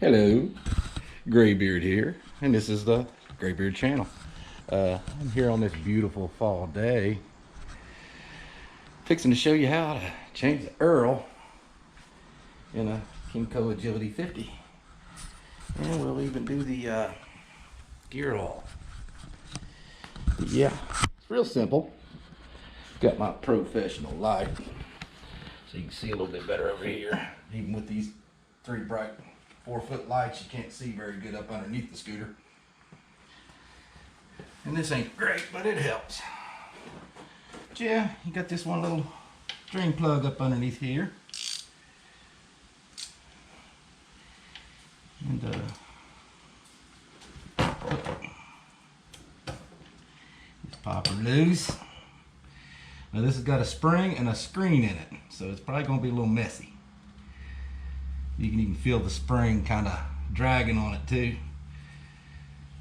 Hello, Graybeard here, and this is the Graybeard channel. I'm here on this beautiful fall day, fixing to show you how to change the Earl in a Kymco Agility 50, and we'll even do the gear haul. Yeah, it's real simple. Got my professional light, so you can see a little bit better over here. Even with these three bright 4-foot lights, you can't see very good up underneath the scooter. And this ain't great, but it helps. But yeah, you got this one little drain plug up underneath here. And just pop her loose. Now this has got a spring and a screen in it, so it's probably gonna be a little messy. You can even feel the spring kind of dragging on it too.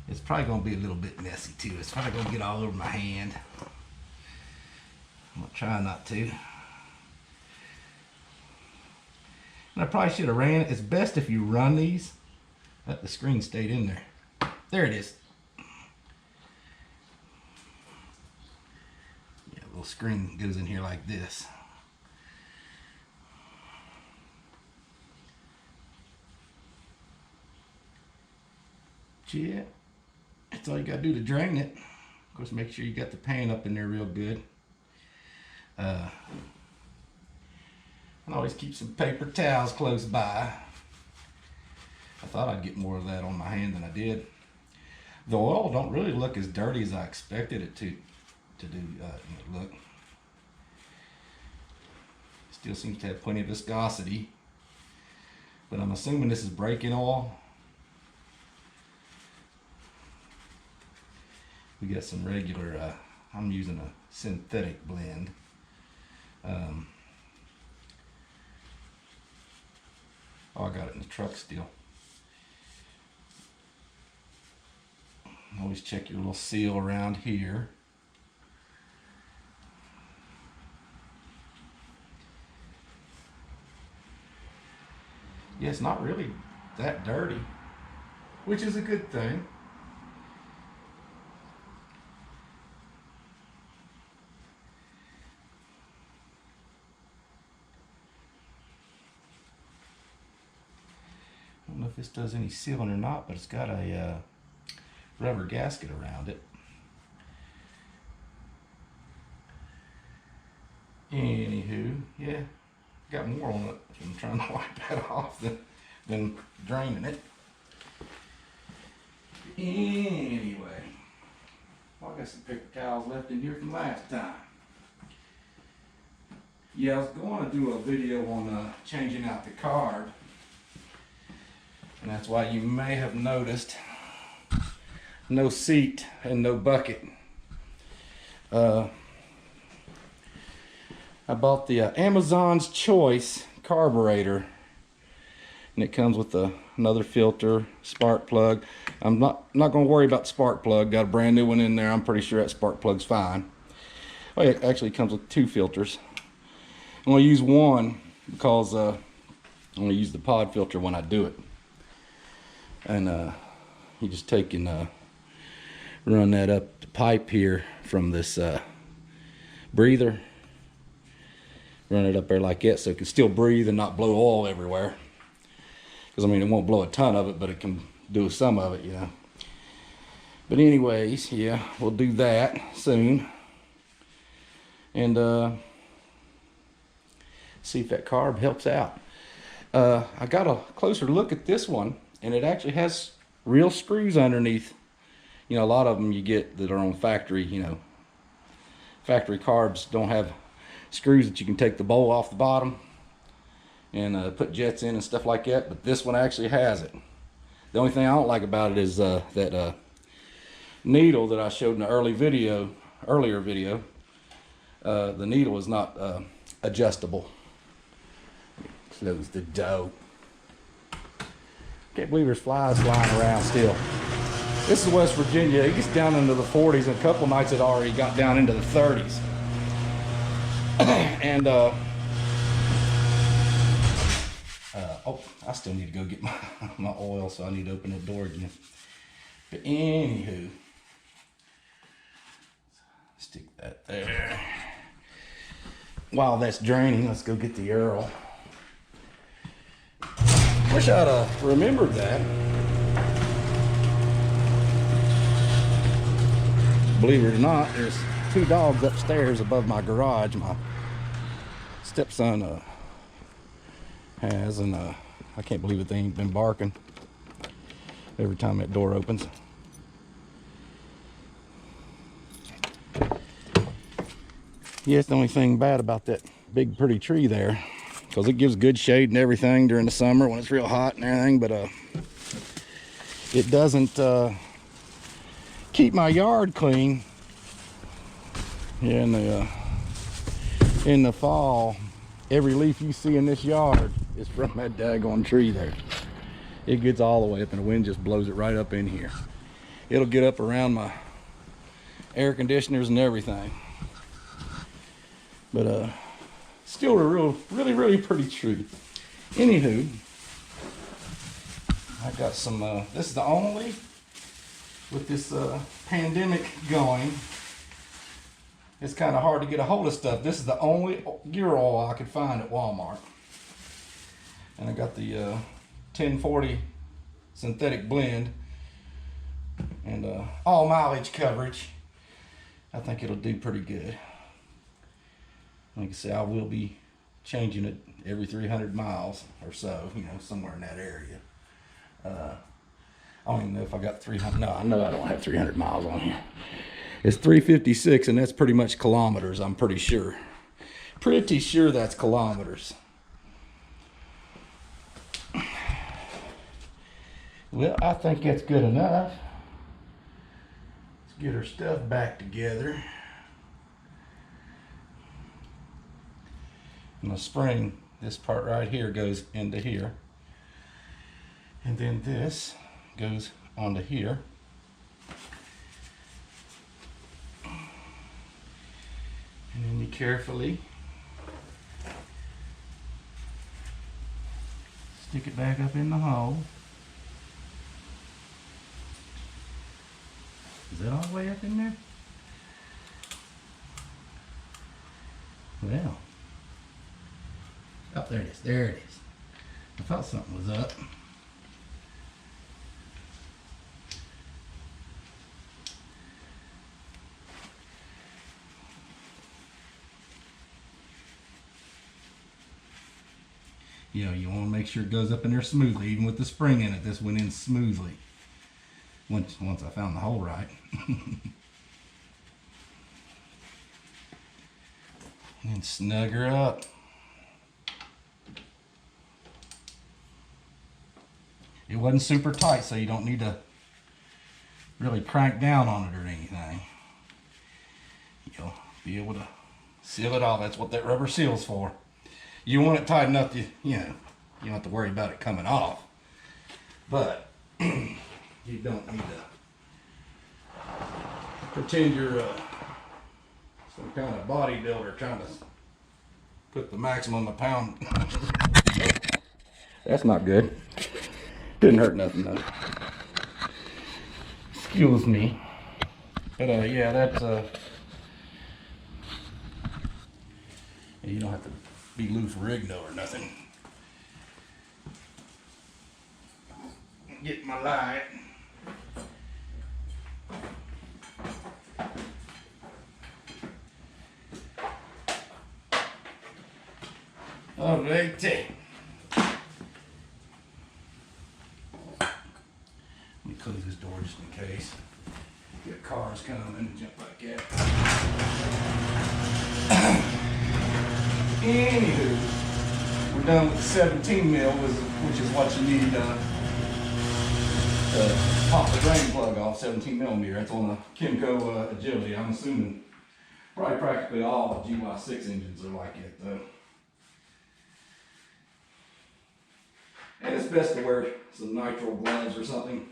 It's probably gonna be a little bit messy too. It's probably gonna get all over my hand. I'm gonna try not to. And I probably should have ran it. It's best if you run these. The screen stayed in there. There it is. Yeah, a little screen goes in here like this. Yeah, that's all you gotta do to drain it. Of course, make sure you got the pan up in there real good. And always keep some paper towels close by. I thought I'd get more of that on my hand than I did. The oil don't really look as dirty as I expected it to do. Look, still seems to have plenty of viscosity, but I'm assuming this is braking oil. We got some regular, I'm using a synthetic blend. Oh, I got it in the truck still. Always check your little seal around here. Yeah, it's not really that dirty, which is a good thing. I don't know if this does any sealing or not, but it's got a rubber gasket around it. Anywho, yeah, got more on it. I'm trying to wipe that off than draining it. Anyway, well, I got some paper towels left in here from last time. Yeah, I was going to do a video on changing out the carb. And that's why you may have noticed no seat and no bucket. I bought the Amazon's Choice carburetor, and it comes with another filter, spark plug. I'm not going to worry about the spark plug. Got a brand new one in there. I'm pretty sure that spark plug's fine. Oh, it actually comes with 2 filters. I'm going to use one because I'm going to use the pod filter when I do it. And you just take and run that up the pipe here from this breather. Run it up there like that so it can still breathe and not blow oil everywhere. Because I mean, it won't blow a ton of it, but it can do some of it, you know. But anyways, yeah, we'll do that soon. And see if that carb helps out. I got a closer look at this one, and it actually has real screws underneath. You know, a lot of them you get that are on factory, you know, factory carbs don't have screws that you can take the bowl off the bottom and put jets in and stuff like that, but this one actually has it. The only thing I don't like about it is that needle that I showed in the earlier video. The needle is not adjustable. Close the door. Can't believe there's flies flying around still. This is West Virginia. It gets down into the 40s, and a couple nights it already got down into the 30s. And Oh, I still need to go get my oil, so I need to open that door again. But anywho, stick that there. While that's draining, let's go get the Earl. Wish I'd remembered that. Believe it or not, there's 2 dogs upstairs above my garage. My stepson has, and I can't believe it, they ain't been barking every time that door opens. Yes, the only thing bad about that big pretty tree there, because it gives good shade and everything during the summer when it's real hot and everything, but it doesn't keep my yard clean. Yeah, in the fall, every leaf you see in this yard is from that daggone tree there. It gets all the way up and the wind just blows it right up in here. It'll get up around my air conditioners and everything. But still a really pretty tree. Anywho, I got some, this is the only, with this pandemic going, it's kind of hard to get a hold of stuff. This is the only gear oil I could find at Walmart. And I got the 1040 synthetic blend and all mileage coverage. I think it'll do pretty good. Like I say, I will be changing it every 300 miles or so, you know, somewhere in that area. I don't even know if I got 300. No, I know I don't have 300 miles on here. It's 356, and that's pretty much kilometers, I'm pretty sure. Pretty sure that's kilometers. Well, I think that's good enough. Let's get our stuff back together. And the spring, this part right here goes into here. And then this goes onto here. And then you carefully stick it back up in the hole. Is that all the way up in there? Well. Oh, there it is. There it is. I thought something was up. You know, you want to make sure it goes up in there smoothly. Even with the spring in it, this went in smoothly. Once I found the hole right. And snug her up. It wasn't super tight, so you don't need to really crank down on it or anything. You'll be able to seal it off. That's what that rubber seal's for. You want it tight enough to, you know, you don't have to worry about it coming off. But you don't need to pretend you're some kind of bodybuilder trying to put the maximum of pound. That's not good. Didn't hurt nothing though. Excuse me. But yeah, that's you don't have to be loose rigno or nothing. Get my light. Alrighty. Let me close this door just in case. Get cars coming and jump like that. Anywho, we're done with the 17 mil, which is what you need to pop the drain plug off. 17 millimeter. That's on the Kymco Agility. I'm assuming probably practically all GY6 engines are like it though. And it's best to wear some nitrile gloves or something.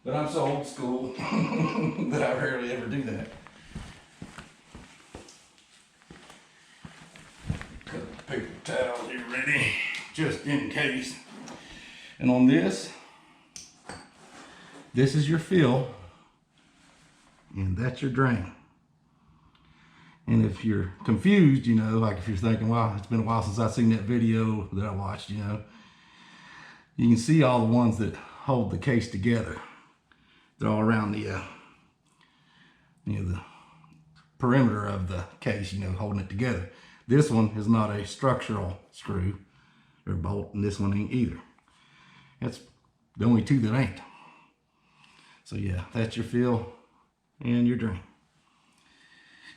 But I'm so old school that I rarely ever do that. Put the paper towels here ready, just in case. And on this is your fill, and that's your drain. And if you're confused, you know, like if you're thinking, wow, it's been a while since I've seen that video that I watched, you know, you can see all the ones that hold the case together. They're all around the, the perimeter of the case, you know, holding it together. This one is not a structural screw or bolt, and this one ain't either. That's the only two that ain't. So yeah, that's your fill and your drain.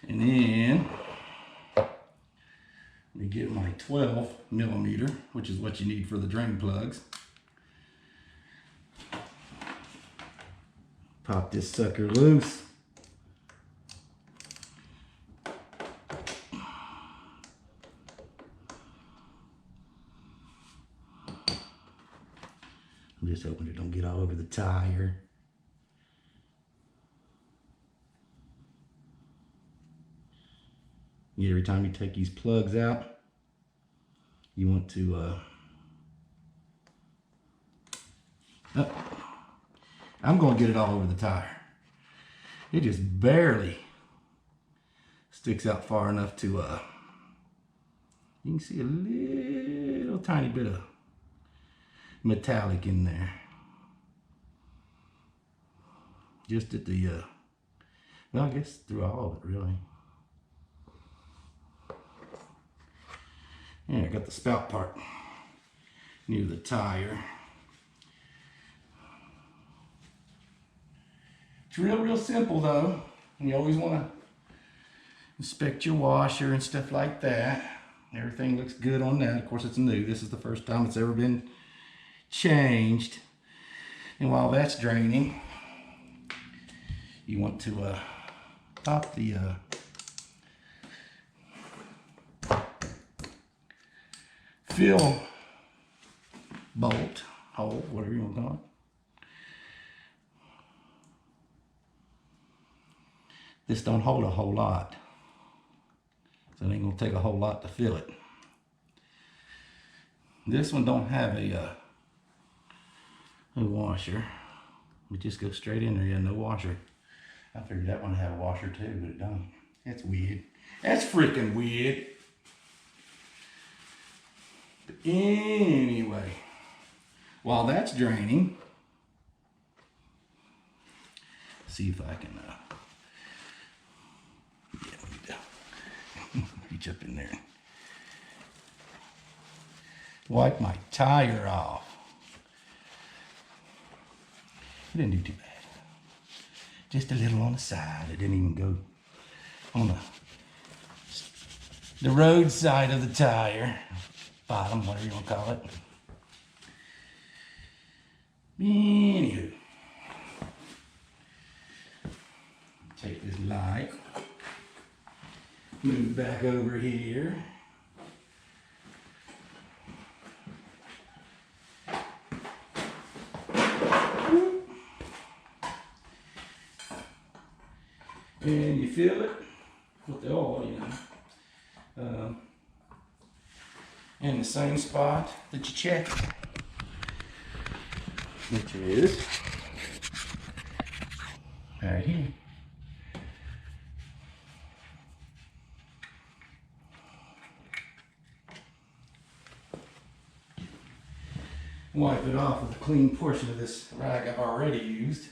And then let me get my 12 millimeter, which is what you need for the drain plugs. Pop this sucker loose. I'm just hoping it don't get all over the tire. Every time you take these plugs out, you want to I'm going to get it all over the tire. It just barely sticks out far enough to you can see a little tiny bit of metallic in there. Just at the well, I guess through all of it really. Yeah, I got the spout part near the tire. It's real simple though. And you always want to inspect your washer and stuff like that. Everything looks good on that. Of course, it's new. This is the first time it's ever been changed. And while that's draining, you want to pop the fill bolt, hole, whatever you want to call it. This don't hold a whole lot, so it ain't gonna take a whole lot to fill it. This one don't have a washer. It just goes straight in there. Yeah, no washer. I figured that one had a washer too, but it don't. That's weird. That's freaking weird. But anyway, while that's draining, see if I can reach up in there and wipe my tire off. It didn't do too bad. Just a little on the side. It didn't even go on the road side of the tire. Bottom, whatever you want to call it. Anywho, take this light, move back over here. And you fill it with the oil, you know. In the same spot that you check, which is right here. Wipe it off with a clean portion of this rag I've already used.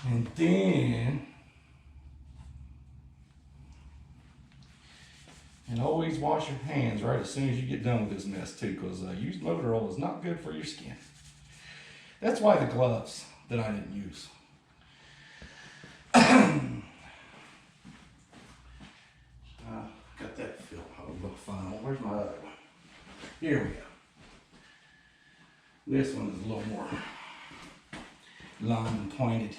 And then, and always wash your hands right as soon as you get done with this mess too, because used motor oil is not good for your skin. That's why the gloves that I didn't use. Got that filled. Oh, final. Where's my other one? Here we go. This one is a little more long and pointed.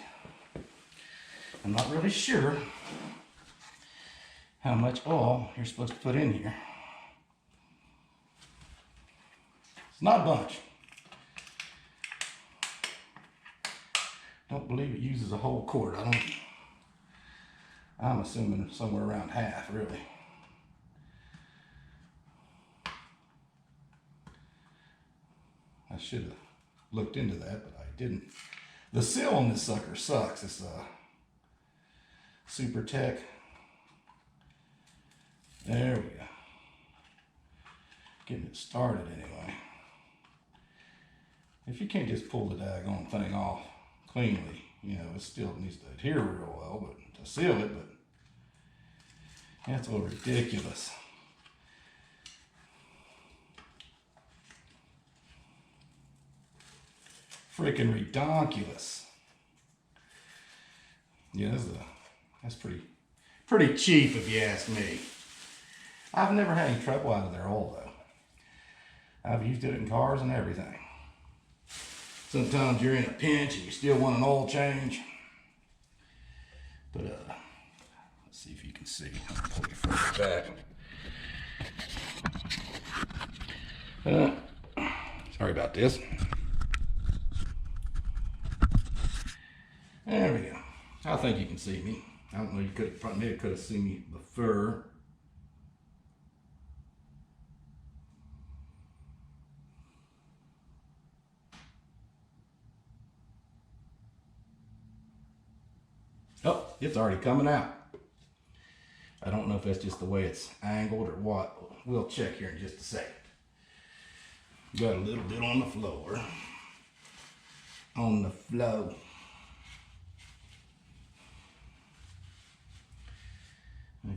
I'm not really sure how much oil you're supposed to put in here. It's not a bunch. Don't believe it uses a whole quart. I'm assuming somewhere around half, really. I should have looked into that, but I didn't. The seal on this sucker sucks. It's Super Tech. There we go. Getting it started anyway. If you can't just pull the daggone thing off cleanly, you know, it still needs to adhere real well, but to seal it, but that's a little ridiculous. Freaking redonkulous. Yeah, that's pretty cheap if you ask me. I've never had any trouble out of their oil though. I've used it in cars and everything. Sometimes you're in a pinch and you still want an oil change. But let's see if you can see. I'll pull you further back. Sorry about this. There we go. I think you can see me. I don't know, you maybe could have seen me before. Oh, it's already coming out. I don't know if that's just the way it's angled or what. We'll check here in just a second. Got a little bit on the floor. On the flow.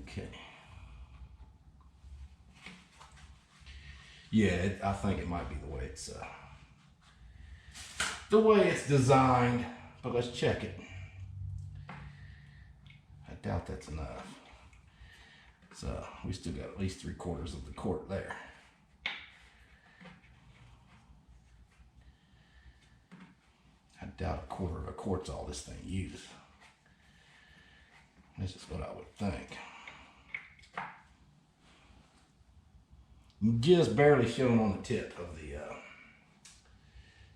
Okay. Yeah, I think it might be the way it's designed, but let's check it. I doubt that's enough. So we still got at least 3/4 of the quart there. I doubt 1/4 of a quart's all this thing uses. This is what I would think. Just barely showing on the tip of the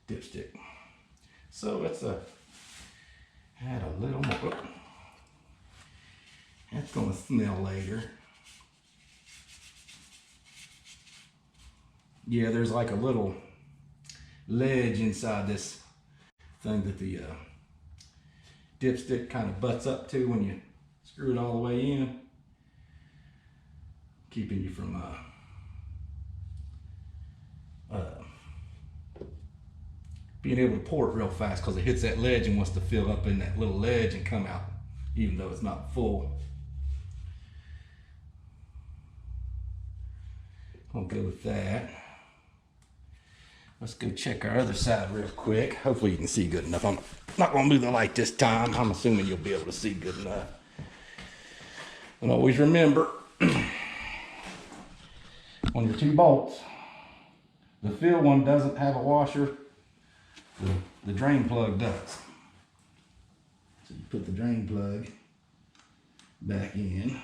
dipstick. So it's add a little more. That's going to smell later. Yeah, there's like a little ledge inside this thing that the dipstick kind of butts up to when you screw it all the way in, keeping you from being able to pour it real fast, because it hits that ledge and wants to fill up in that little ledge and come out even though it's not full. I'll go with that. Let's go check our other side real quick. Hopefully you can see good enough. I'm not going to move the light this time. I'm assuming you'll be able to see good enough. And always remember, on your 2 bolts, the fill one doesn't have a washer. The drain plug does. So you put the drain plug back in.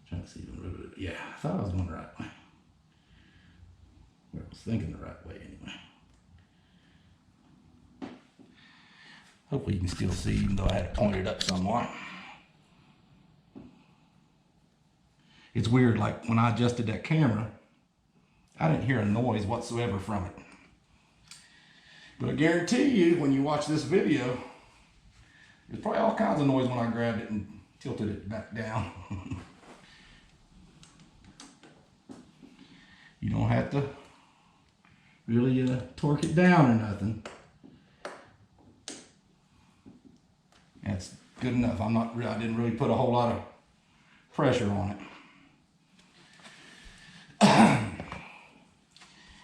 Trying to see the, yeah, I thought I was going the right way. Well, I was thinking the right way anyway. Hopefully you can still see, even though I had it pointed up somewhat. It's weird, like when I adjusted that camera, I didn't hear a noise whatsoever from it. But I guarantee you, when you watch this video, there's probably all kinds of noise when I grabbed it and tilted it back down. You don't have to really torque it down or nothing. That's good enough. I didn't really put a whole lot of pressure on it.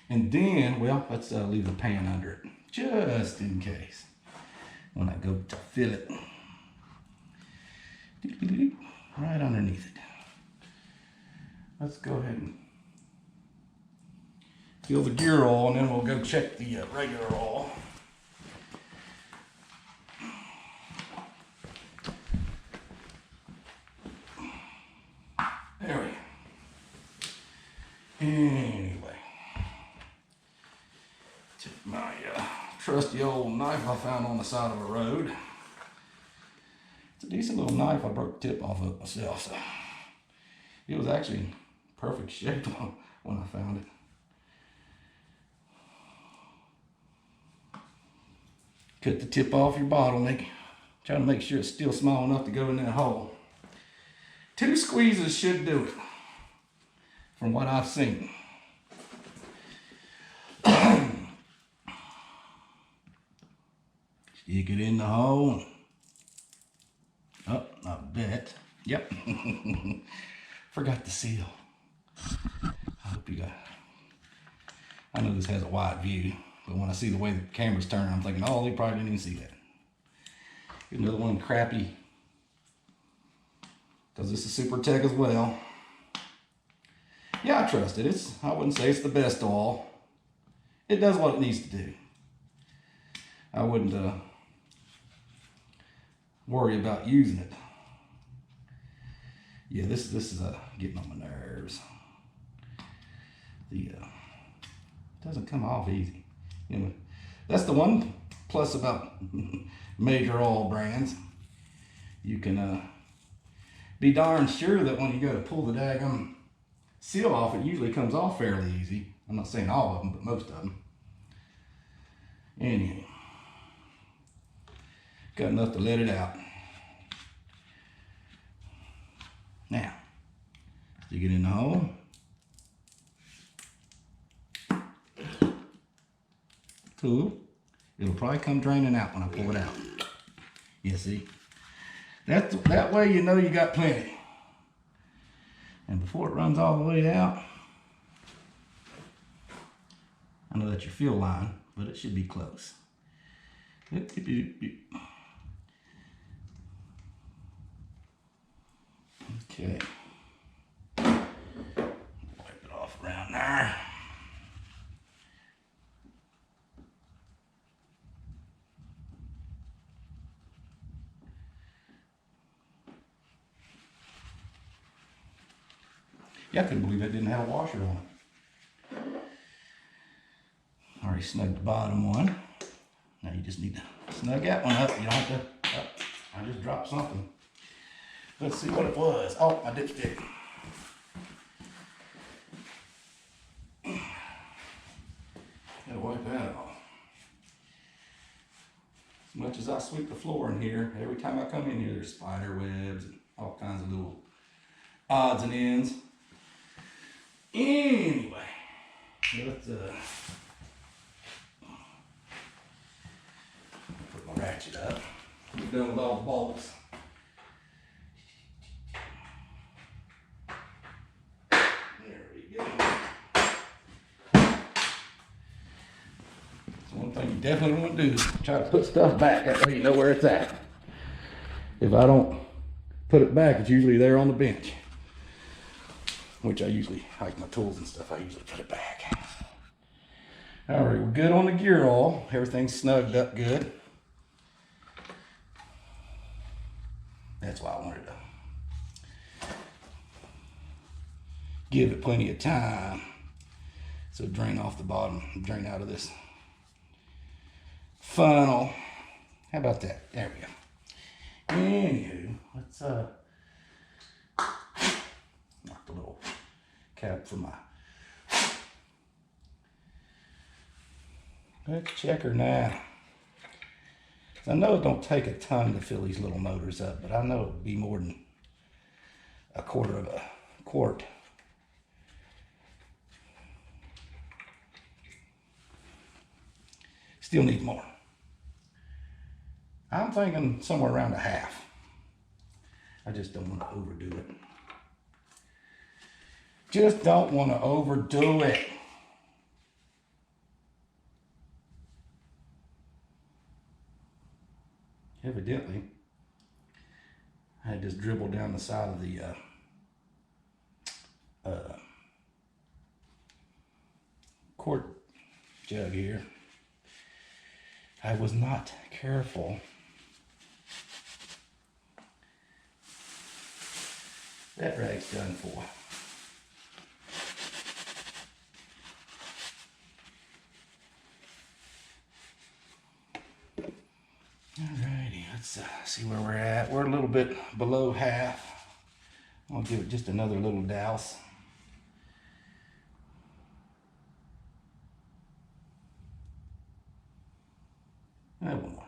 And then, well, let's leave the pan under it, just in case, when I go to fill it. Right underneath it. Let's go ahead and fill the gear oil, and then we'll go check the regular oil. There we go. Anyway, take my trusty old knife I found on the side of a road. Decent little knife. I broke the tip off of it myself, so it was actually perfect shape when I found it. Cut the tip off your bottle, try to make sure it's still small enough to go in that hole. 2 squeezes should do it, from what I've seen. Stick it in the hole. Oh, I bet. Yep. Forgot the seal. I hope you got. I know this has a wide view, but when I see the way the camera's turning, I'm thinking, oh, they probably didn't even see that. Get another one crappy, because this is Super Tech as well. Yeah, I trust it. I wouldn't say it's the best oil. It does what it needs to do. I wouldn't worry about using it. Yeah, this is getting on my nerves. It doesn't come off easy. You know, that's the one plus about major oil brands. You can be darn sure that when you go to pull the daggum seal off, it usually comes off fairly easy. I'm not saying all of them, but most of them. Anyway, got enough to let it out. Now, stick it in the hole. Cool. It'll probably come draining out when I pull it out. You see? That way you know you got plenty. And before it runs all the way out, I know that's your fill line, but it should be close. Okay. Wipe it off around there. Yeah, I couldn't believe it didn't have a washer on it. Already snugged the bottom one. Now you just need to snug that one up. You don't have to, I just dropped something. Let's see what it was. Oh, my dipstick. Gotta wipe that off. As much as I sweep the floor in here, every time I come in here, there's spider webs and all kinds of little odds and ends. Anyway, let's put my ratchet up. We're done with all the bolts. There we go. So one thing you definitely want to do is try to put stuff back. That way you know where it's at. If I don't put it back, it's usually there on the bench. Which I usually, like my tools and stuff, I usually put it back. All right, we're good on the gear oil. Everything's snugged up good. That's why I wanted to give it plenty of time so it drain off the bottom, drain out of this funnel. How about that? There we go. Anywho, let's knock the little cap for my. Let's check her now. I know it don't take a ton to fill these little motors up, but I know it would be more than a quarter of a quart. Still need more. I'm thinking somewhere around a half. I just don't want to overdo it. Just don't want to overdo it. Evidently, I just dribbled down the side of the quart jug here. I was not careful. That rag's done for. Alrighty, let's Let's see where we're at. We're a little bit below half. I'll give it just another little douse. One more.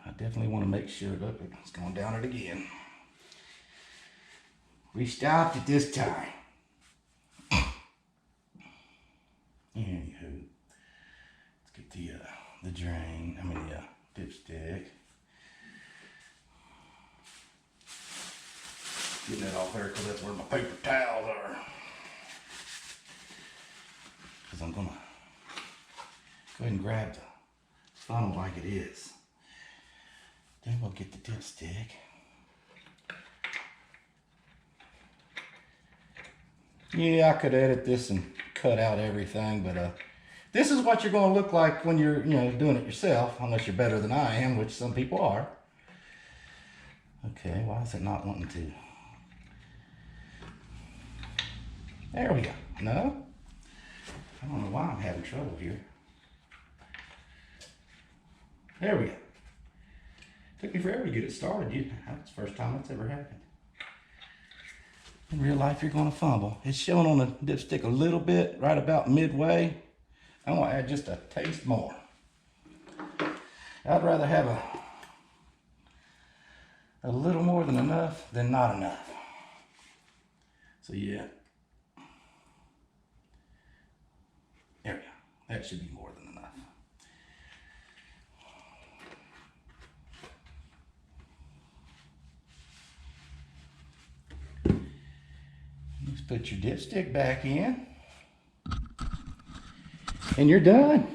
I definitely want to make sure. Look, it's going down it again. We stopped at this time. Anywho, let's get the drain. I mean the dipstick. Getting that off there because that's where my paper towels are. Because I'm gonna go ahead and grab the funnel like it is. Then we'll get the dipstick. Yeah, I could edit this and cut out everything, but this is what you're going to look like when you're, doing it yourself, unless you're better than I am, which some people are. Okay, why is it not wanting to? There we go. No? I don't know why I'm having trouble here. There we go. Took me forever to get it started. That's the first time that's ever happened. In real life, you're going to fumble. It's showing on the dipstick a little bit, right about midway. I want to add just a taste more. I'd rather have a little more than enough than not enough. So yeah. There we go. That should be more than enough. Just put your dipstick back in. And you're done.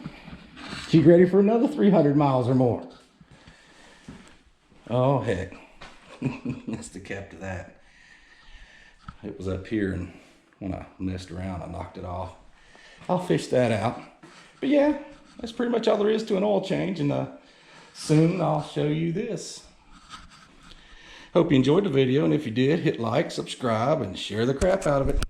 She's ready for another 300 miles or more. Oh, heck. That's the cap to that. It was up here, and when I messed around, I knocked it off. I'll fish that out. But yeah, that's pretty much all there is to an oil change, and soon I'll show you this. Hope you enjoyed the video, and if you did, hit like, subscribe, and share the crap out of it.